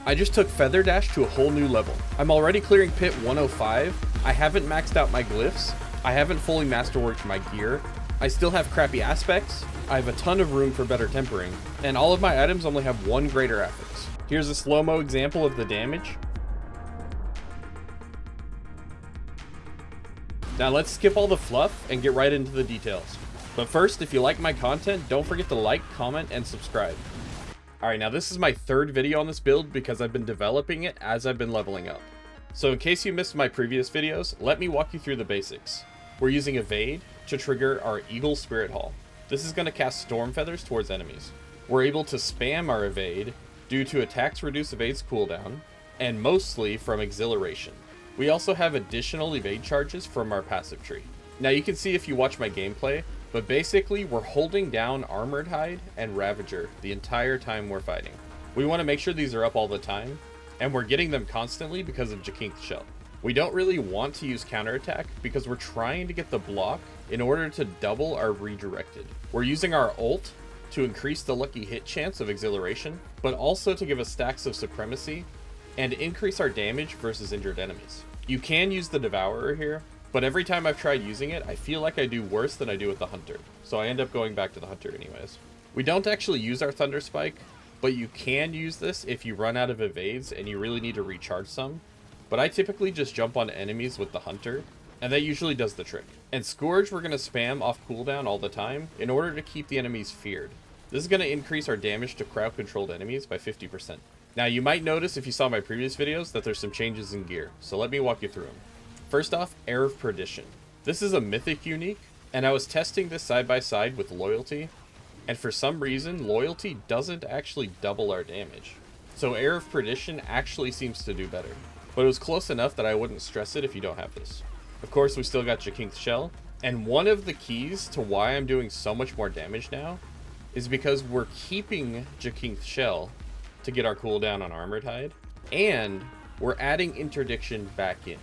I just took Feather Dash to a whole new level. I'm already clearing Pit 105, I haven't maxed out my glyphs, I haven't fully masterworked my gear, I still have crappy aspects, I have a ton of room for better tempering, and all of my items only have one greater affix. Here's a slow-mo example of the damage. Now let's skip all the fluff and get right into the details. But first, if you like my content, don't forget to like, comment, and subscribe. Alright, now this is my third video on this build because I've been developing it as I've been leveling up. So in case you missed my previous videos, let me walk you through the basics. We're using Evade to trigger our Eagle Spirit Hall. This is going to cast Storm Feathers towards enemies. We're able to spam our Evade due to attacks reduce Evade's cooldown, and mostly from Exhilaration. We also have additional Evade charges from our passive tree. Now you can see if you watch my gameplay, but basically we're holding down Armored Hide and Ravager the entire time we're fighting. We want to make sure these are up all the time, and we're getting them constantly because of Jakink's Shell. We don't really want to use counterattack because we're trying to get the block in order to double our redirected. We're using our ult to increase the lucky hit chance of Exhilaration, but also to give us stacks of Supremacy and increase our damage versus injured enemies. You can use the Devourer here, but every time I've tried using it, I feel like I do worse than I do with the Hunter, so I end up going back to the Hunter anyways. We don't actually use our Thunder Spike, but you can use this if you run out of evades and you really need to recharge some, but I typically just jump on enemies with the Hunter, and that usually does the trick. And Scourge we're going to spam off cooldown all the time in order to keep the enemies feared. This is going to increase our damage to crowd controlled enemies by 50%. Now you might notice if you saw my previous videos that there's some changes in gear, so let me walk you through them. First off, Air of Perdition. This is a mythic unique, and I was testing this side by side with Loyalty, and for some reason, Loyalty doesn't actually double our damage. So Air of Perdition actually seems to do better, but it was close enough that I wouldn't stress it if you don't have this. Of course, we still got Jakink's Shell, and one of the keys to why I'm doing so much more damage now is because we're keeping Jakink's Shell to get our cooldown on Armored Hide, and we're adding Interdiction back in.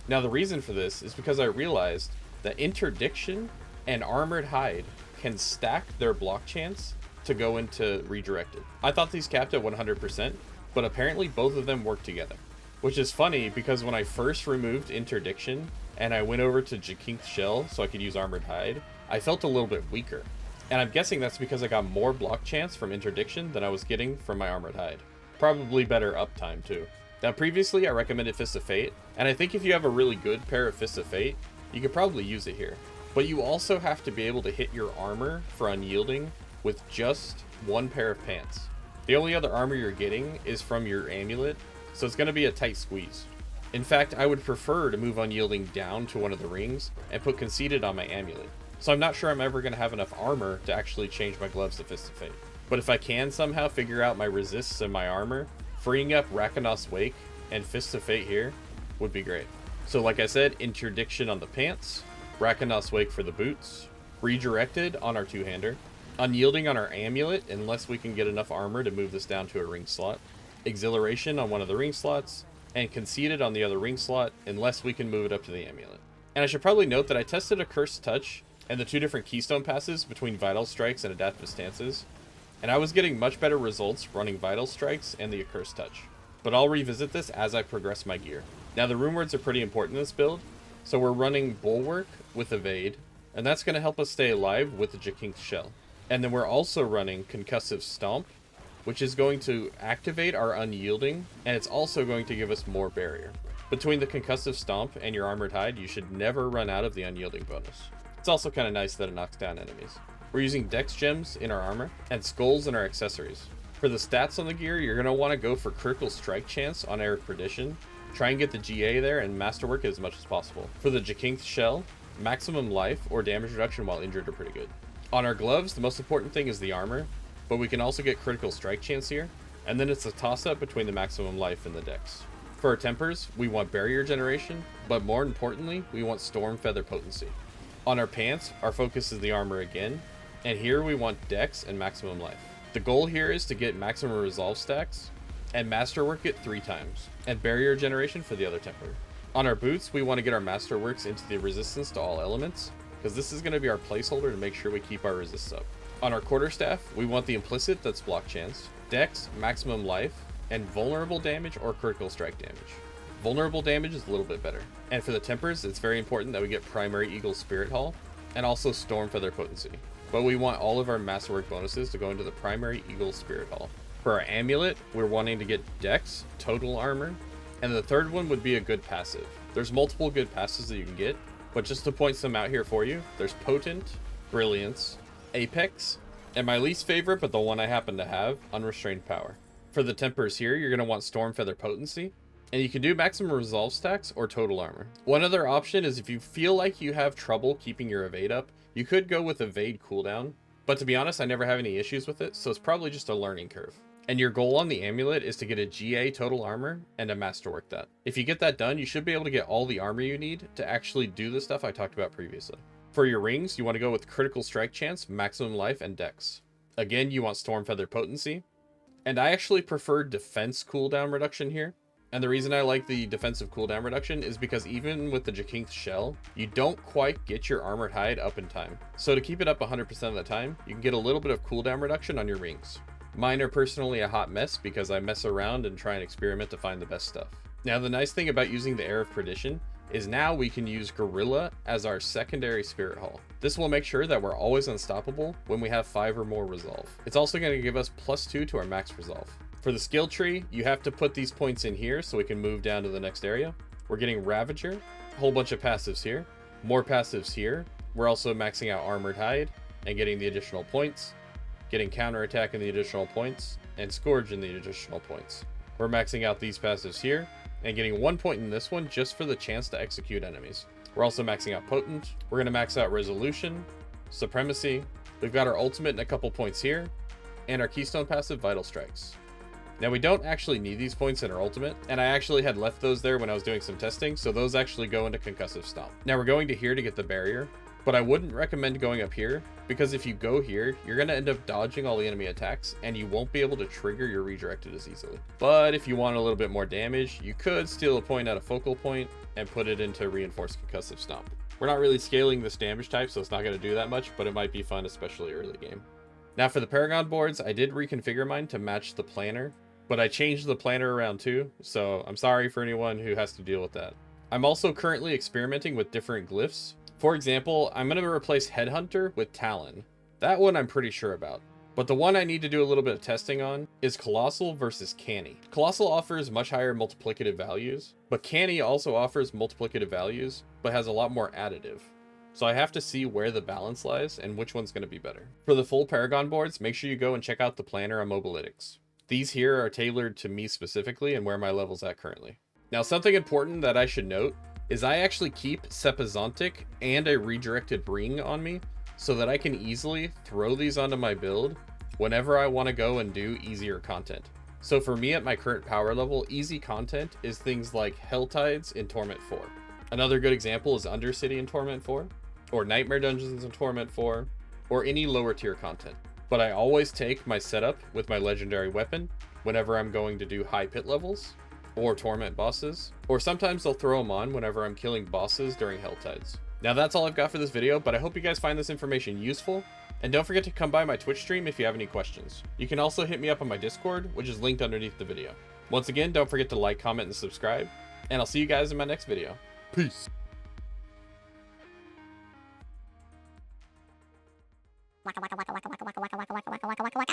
Now the reason for this is because I realized that Interdiction and Armored Hide can stack their block chance to go into Redirected. I thought these capped at 100%, but apparently both of them work together. Which is funny because when I first removed Interdiction and I went over to Jakink's Shell so I could use Armored Hide, I felt a little bit weaker. And I'm guessing that's because I got more block chance from Interdiction than I was getting from my Armored Hide. Probably better uptime too. Now previously I recommended Fist of Fate, and I think if you have a really good pair of Fist of Fate, you could probably use it here. But you also have to be able to hit your armor for Unyielding with just one pair of pants. The only other armor you're getting is from your amulet, so it's going to be a tight squeeze. In fact, I would prefer to move Unyielding down to one of the rings and put Conceited on my amulet. So I'm not sure I'm ever going to have enough armor to actually change my gloves to Fist of Fate. But if I can somehow figure out my resists and my armor, freeing up Rakanos Wake and Fist of Fate here would be great. So like I said, Interdiction on the pants, Rakanos Wake for the boots, Redirected on our two-hander, Unyielding on our amulet unless we can get enough armor to move this down to a ring slot, Exhilaration on one of the ring slots, and Conceited on the other ring slot unless we can move it up to the amulet. And I should probably note that I tested a Cursed Touch and the two different keystone passes between Vital Strikes and Adaptive Stances, and I was getting much better results running Vital Strikes and the Accursed Touch. But I'll revisit this as I progress my gear. Now the rune words are pretty important in this build, so we're running Bulwark with Evade, and that's going to help us stay alive with the Jakink's Shell. And then we're also running Concussive Stomp, which is going to activate our Unyielding, and it's also going to give us more barrier. Between the Concussive Stomp and your Armored Hide, you should never run out of the Unyielding bonus. It's also kind of nice that it knocks down enemies. We're using Dex Gems in our armor, and Skulls in our accessories. For the stats on the gear, you're going to want to go for Critical Strike Chance on Air of Perdition, try and get the GA there, and Masterwork as much as possible. For the Jakink's Shell, Maximum Life or Damage Reduction while injured are pretty good. On our gloves, the most important thing is the armor, but we can also get Critical Strike Chance here, and then it's a toss-up between the Maximum Life and the Dex. For our tempers, we want Barrier Generation, but more importantly, we want Storm Feather Potency. On our pants, our focus is the armor again, and here we want Dex and Maximum Life. The goal here is to get Maximum Resolve stacks, and Masterwork it 3 times, and Barrier Generation for the other temper. On our boots, we want to get our Masterworks into the resistance to all elements, because this is going to be our placeholder to make sure we keep our resists up. On our quarterstaff, we want the implicit that's block chance, Dex, Maximum Life, and vulnerable damage or critical strike damage. Vulnerable damage is a little bit better. And for the tempers, it's very important that we get primary Eagle Spirit Hall and also Storm Feather Potency. But we want all of our Masterwork bonuses to go into the primary Eagle Spirit Hall. For our amulet, we're wanting to get Dex, Total Armor, and the third one would be a good passive. There's multiple good passives that you can get, but just to point some out here for you, there's Potent, Brilliance, Apex, and my least favorite, but the one I happen to have, Unrestrained Power. For the tempers here, you're going to want Storm Feather Potency, and you can do maximum resolve stacks or total armor. One other option is if you feel like you have trouble keeping your evade up, you could go with evade cooldown, but to be honest, I never have any issues with it, so it's probably just a learning curve. And your goal on the amulet is to get a GA total armor and a masterwork that. If you get that done, you should be able to get all the armor you need to actually do the stuff I talked about previously. For your rings, you want to go with critical strike chance, maximum life, and dex. Again, you want Storm Feather Potency, and I actually prefer defense cooldown reduction here. And the reason I like the defensive cooldown reduction is because even with the Jakink's Shell, you don't quite get your Armored Hide up in time. So to keep it up 100% of the time, you can get a little bit of cooldown reduction on your rings. Mine are personally a hot mess because I mess around and try and experiment to find the best stuff. Now, the nice thing about using the Air of Perdition is now we can use Gorilla as our secondary Spirit Hall. This will make sure that we're always unstoppable when we have 5 or more resolve. It's also going to give us +2 to our max resolve. For the skill tree, you have to put these points in here so we can move down to the next area. We're getting Ravager, a whole bunch of passives here, more passives here. We're also maxing out Armored Hide and getting the additional points, getting counterattack in the additional points, and Scourge in the additional points. We're maxing out these passives here, and getting 1 point in this one just for the chance to execute enemies. We're also maxing out Potent. We're going to max out Resolution, Supremacy. We've got our ultimate and a couple points here, and our Keystone passive, Vital Strikes. Now, we don't actually need these points in our ultimate, and I actually had left those there when I was doing some testing, so those actually go into Concussive Stomp. Now, we're going to here to get the barrier, but I wouldn't recommend going up here, because if you go here, you're going to end up dodging all the enemy attacks, and you won't be able to trigger your redirected as easily. But if you want a little bit more damage, you could steal a point at a focal point and put it into Reinforced Concussive Stomp. We're not really scaling this damage type, so it's not going to do that much, but it might be fun, especially early game. Now for the Paragon boards, I did reconfigure mine to match the planner, but I changed the planner around too, so I'm sorry for anyone who has to deal with that. I'm also currently experimenting with different glyphs. For example, I'm going to replace Headhunter with Talon. That one I'm pretty sure about. But the one I need to do a little bit of testing on is Colossal versus Canny. Colossal offers much higher multiplicative values, but Canny also offers multiplicative values, but has a lot more additive. So I have to see where the balance lies and which one's going to be better. For the full Paragon boards, make sure you go and check out the planner on Mobalytics. These here are tailored to me specifically and where my level's at currently. Now, something important that I should note is I actually keep Sepizontic and a redirected ring on me so that I can easily throw these onto my build whenever I want to go and do easier content. So for me at my current power level, easy content is things like Helltides in Torment 4. Another good example is Undercity in Torment 4, or Nightmare Dungeons in Torment 4, or any lower tier content. But I always take my setup with my legendary weapon whenever I'm going to do high pit levels, or torment bosses, or sometimes I'll throw them on whenever I'm killing bosses during Helltides. Now that's all I've got for this video, but I hope you guys find this information useful, and don't forget to come by my Twitch stream if you have any questions. You can also hit me up on my Discord, which is linked underneath the video. Once again, don't forget to like, comment, and subscribe, and I'll see you guys in my next video. Peace! Waka waka waka waka waka waka waka waka waka waka waka waka waka.